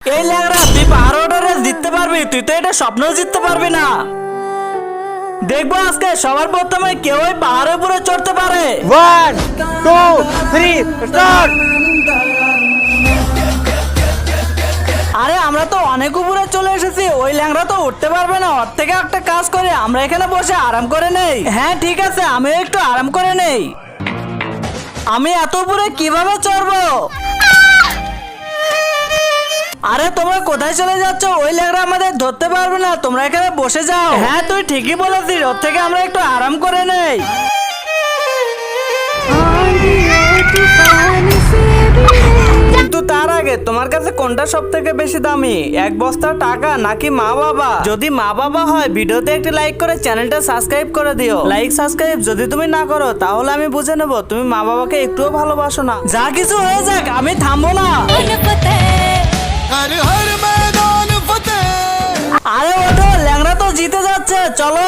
এই ল্যাংড়া, তুই পাহাড় রেস জিততে পারবি? তুই তো এটা স্বপ্নও জিততে পারবি না। দেখবো আজকে সবার প্রথমে কেউ ওই পাহাড়ের উপরে চড়তে পারে। 1 2 3 স্টার্ট। আরে আমরা তো অনেক উপরে চলে এসেছি, ওই ল্যাংড়া তো উঠতে পারবে না। ওর থেকে একটা কাজ করে আমরা এখানে বসে আরাম করে নেই। হ্যাঁ ঠিক আছে, আমিও একটু আরাম করে নেই। আমি এত উপরে কিভাবে চড়বো? আরে তোমরা কোথায় চলে যাচ্ছ? ওই ল্যাংড়া আমাদের ধরতে পারবে না, তোমরা এখানে বসে যাও। হ্যাঁ তুই ঠিকই বলেছিস, ওর থেকে আমরা একটু আরাম করে নেই। কিন্তু তার আগে তোমার কাছে কোনটা সব থেকে বেশি দামি, এক বস্তা টাকা নাকি মা বাবা? যদি মা বাবা হয় ভিডিওতে একটি লাইক করে চ্যানেলটা সাবস্ক্রাইব করে দিও। লাইক সাবস্ক্রাইব যদি তুমি না করো তাহলে আমি বুঝে নেব তুমি মা বাবাকে একটুও ভালোবাসো না। যা কিছু হয়ে যাক, আমি থামবো না। আরে ওঠো, ল্যাংড়া তো জিতে যাচ্ছে, চলো।